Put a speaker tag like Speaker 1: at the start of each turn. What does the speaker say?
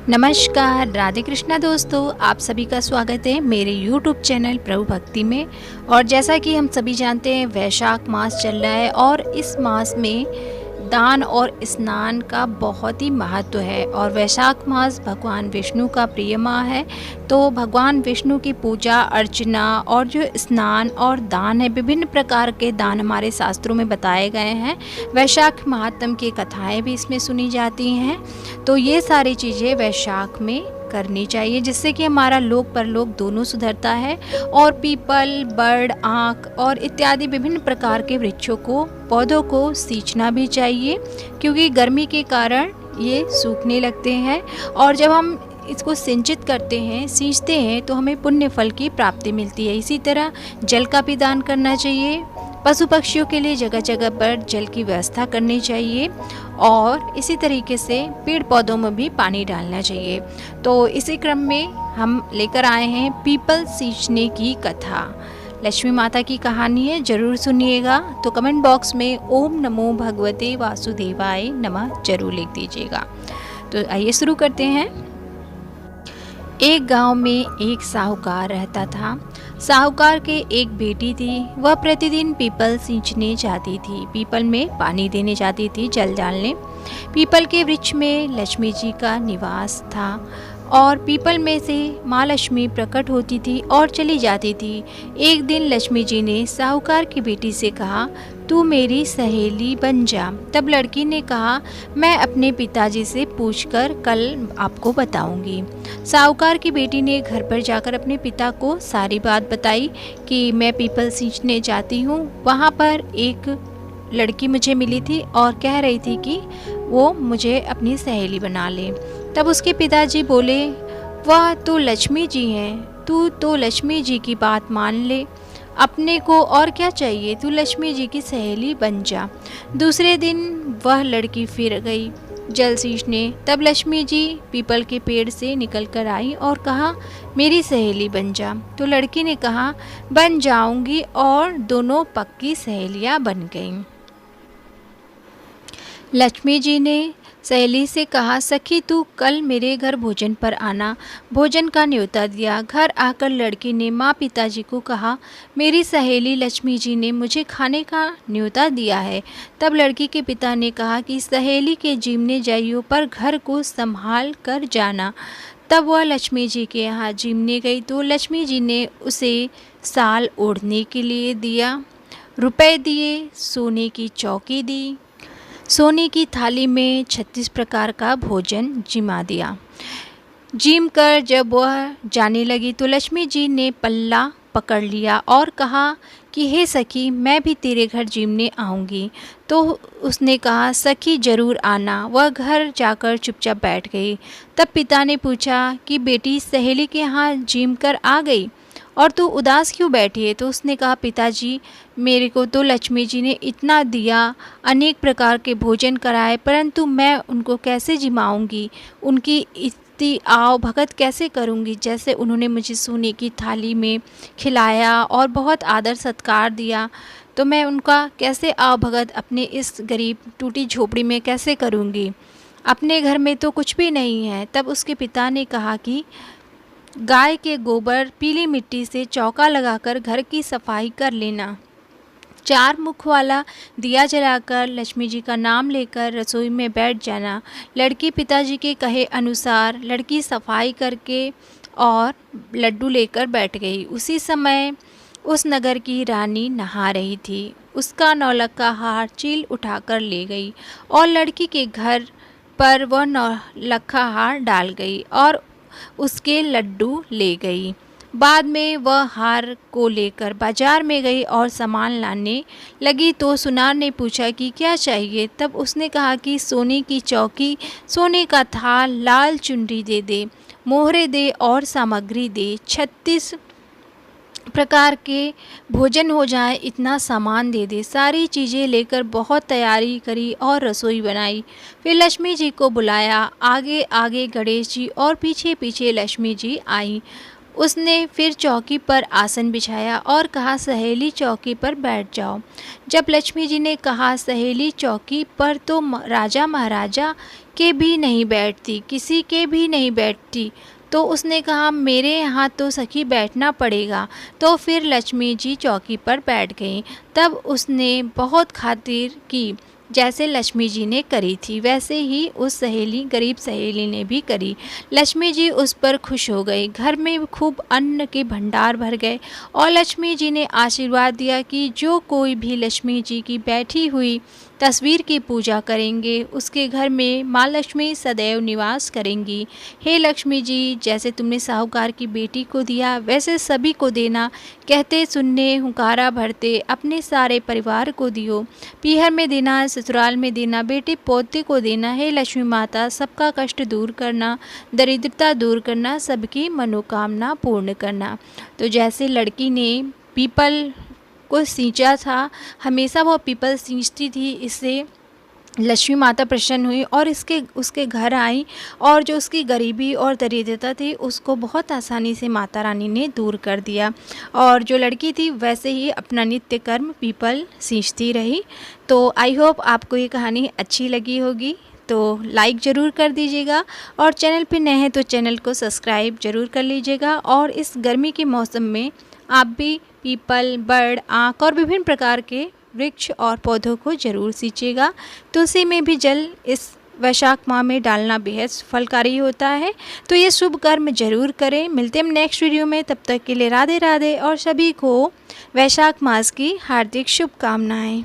Speaker 1: नमस्कार, राधे कृष्णा दोस्तों, आप सभी का स्वागत है मेरे YouTube चैनल प्रभु भक्ति में। और जैसा कि हम सभी जानते हैं, वैशाख मास चल रहा है और इस मास में दान और स्नान का बहुत ही महत्व है। और वैशाख मास भगवान विष्णु का प्रिय माह है, तो भगवान विष्णु की पूजा अर्चना और जो स्नान और दान है, विभिन्न प्रकार के दान हमारे शास्त्रों में बताए गए हैं। वैशाख महात्म की कथाएं भी इसमें सुनी जाती हैं। तो ये सारी चीज़ें वैशाख में करनी चाहिए, जिससे कि हमारा लोक परलोक दोनों सुधरता है। और पीपल, बड़, आँख और इत्यादि विभिन्न प्रकार के वृक्षों को, पौधों को सींचना भी चाहिए, क्योंकि गर्मी के कारण ये सूखने लगते हैं। और जब हम इसको सिंचित करते हैं, सींचते हैं, तो हमें पुण्य फल की प्राप्ति मिलती है। इसी तरह जल का भी दान करना चाहिए। पशु पक्षियों के लिए जगह जगह पर जल की व्यवस्था करनी चाहिए। और इसी तरीके से पेड़ पौधों में भी पानी डालना चाहिए। तो इसी क्रम में हम लेकर आए हैं पीपल सींचने की कथा। लक्ष्मी माता की कहानी है, जरूर सुनिएगा। तो कमेंट बॉक्स में ओम नमो भगवते वासुदेवाय नमः जरूर लिख दीजिएगा। तो आइए शुरू करते हैं। एक गांव में एक साहूकार रहता था। साहूकार के एक बेटी थी। वह प्रतिदिन पीपल सींचने जाती थी, पीपल में पानी देने जाती थी, जल डालने। पीपल के वृक्ष में लक्ष्मी जी का निवास था और पीपल में से माँ लक्ष्मी प्रकट होती थी और चली जाती थी। एक दिन लक्ष्मी जी ने साहूकार की बेटी से कहा, तू मेरी सहेली बन जा। तब लड़की ने कहा, मैं अपने पिताजी से पूछकर कल आपको बताऊंगी। साहूकार की बेटी ने घर पर जाकर अपने पिता को सारी बात बताई कि मैं पीपल सींचने जाती हूँ। वहाँ पर एक लड़की मुझे मिली थी और कह रही थी कि वो मुझे अपनी सहेली बना ले। तब उसके पिताजी बोले, वह तो लक्ष्मी जी हैं, तू तो लक्ष्मी जी की बात मान ले, अपने को और क्या चाहिए, तू लक्ष्मी जी की सहेली बन जा। दूसरे दिन वह लड़की फिर गई जल सींचने। तब लक्ष्मी जी पीपल के पेड़ से निकल कर आई और कहा, मेरी सहेली बन जा। तो लड़की ने कहा, बन जाऊंगी, और दोनों पक्की सहेलियां बन गईं। लक्ष्मी जी ने सहेली से कहा, सखी तू कल मेरे घर भोजन पर आना। भोजन का न्योता दिया। घर आकर लड़की ने माँ पिताजी को कहा, मेरी सहेली लक्ष्मी जी ने मुझे खाने का न्योता दिया है। तब लड़की के पिता ने कहा कि सहेली के जीमने जाइयो, पर घर को संभाल कर जाना। तब वह लक्ष्मी जी के यहाँ जीमने गई तो लक्ष्मी जी ने उसे साल ओढ़ने के लिए दिया, रुपए दिए, सोने की चौकी दी, सोने की थाली में 36 प्रकार का भोजन जिमा दिया। जिम कर जब वह जाने लगी तो लक्ष्मी जी ने पल्ला पकड़ लिया और कहा कि हे सखी, मैं भी तेरे घर जिमने आऊँगी। तो उसने कहा, सखी ज़रूर आना। वह घर जाकर चुपचाप बैठ गई। तब पिता ने पूछा कि बेटी सहेली के यहाँ जिम कर आ गई और तू उदास क्यों बैठी है? तो उसने कहा, पिताजी, मेरे को तो लक्ष्मी जी ने इतना दिया, अनेक प्रकार के भोजन कराए, परंतु मैं उनको कैसे जिमाऊंगी, उनकी इतनी आव भगत कैसे करूंगी? जैसे उन्होंने मुझे सोने की थाली में खिलाया और बहुत आदर सत्कार दिया, तो मैं उनका कैसे आव भगत अपने इस गरीब टूटी झोपड़ी में कैसे करूंगी? अपने घर में तो कुछ भी नहीं है। तब उसके पिता ने कहा कि गाय के गोबर, पीली मिट्टी से चौका लगाकर घर की सफाई कर लेना। 4 मुख वाला दिया जलाकर लक्ष्मी जी का नाम लेकर रसोई में बैठ जाना। लड़की पिताजी के कहे अनुसार लड़की सफाई करके और लड्डू लेकर बैठ गई। उसी समय उस नगर की रानी नहा रही थी। उसका नौलक्खा हार चील उठाकर ले गई और लड़की के घर पर वह नौलक्खा हार डाल गई और उसके लड्डू ले गई। बाद में वह हार को लेकर बाजार में गई और सामान लाने लगी तो सुनार ने पूछा कि क्या चाहिए? तब उसने कहा कि सोने की चौकी, सोने का थाल, लाल चुनरी दे दे, मोहरे दे और सामग्री दे, 36 प्रकार के भोजन हो जाए, इतना सामान दे दे। सारी चीज़ें लेकर बहुत तैयारी करी और रसोई बनाई। फिर लक्ष्मी जी को बुलाया। आगे आगे गणेश जी और पीछे पीछे लक्ष्मी जी आई। उसने फिर चौकी पर आसन बिछाया और कहा, सहेली चौकी पर बैठ जाओ। जब लक्ष्मी जी ने कहा सहेली चौकी पर, तो राजा महाराजा के भी नहीं बैठती, किसी के भी नहीं बैठती। तो उसने कहा मेरे यहाँ तो सखी बैठना पड़ेगा। तो फिर लक्ष्मी जी चौकी पर बैठ गईं। तब उसने बहुत खातिर की, जैसे लक्ष्मी जी ने करी थी वैसे ही उस गरीब सहेली ने भी करी। लक्ष्मी जी उस पर खुश हो गई। घर में खूब अन्न के भंडार भर गए और लक्ष्मी जी ने आशीर्वाद दिया कि जो कोई भी लक्ष्मी जी की बैठी हुई तस्वीर की पूजा करेंगे उसके घर में माँ लक्ष्मी सदैव निवास करेंगी। हे लक्ष्मी जी, जैसे तुमने साहूकार की बेटी को दिया वैसे सभी को देना। कहते सुनने हुंकारा भरते अपने सारे परिवार को दियो। पीहर में देना, ससुराल में देना, बेटे पोते को देना। हे लक्ष्मी माता, सबका कष्ट दूर करना, दरिद्रता दूर करना, सबकी मनोकामना पूर्ण करना। तो जैसे लड़की ने पीपल को सींचा था, हमेशा वो पीपल सींचती थी, इससे लक्ष्मी माता प्रसन्न हुई और उसके घर आई और जो उसकी गरीबी और दरिद्रता थी उसको बहुत आसानी से माता रानी ने दूर कर दिया। और जो लड़की थी वैसे ही अपना नित्य कर्म पीपल सींचती रही। तो आई होप आपको ये कहानी अच्छी लगी होगी। तो लाइक ज़रूर कर दीजिएगा और चैनल पे नए हैं तो चैनल को सब्सक्राइब ज़रूर कर लीजिएगा। और इस गर्मी के मौसम में आप भी पीपल, बड़, आक और विभिन्न प्रकार के वृक्ष और पौधों को ज़रूर सींचिएगा। तुलसी में भी जल इस वैशाख माह में डालना बेहद फलकारी होता है। तो ये शुभ कर्म जरूर करें। मिलते हैं नेक्स्ट वीडियो में, तब तक के लिए राधे राधे और सभी को वैशाख मास की हार्दिक शुभकामनाएं।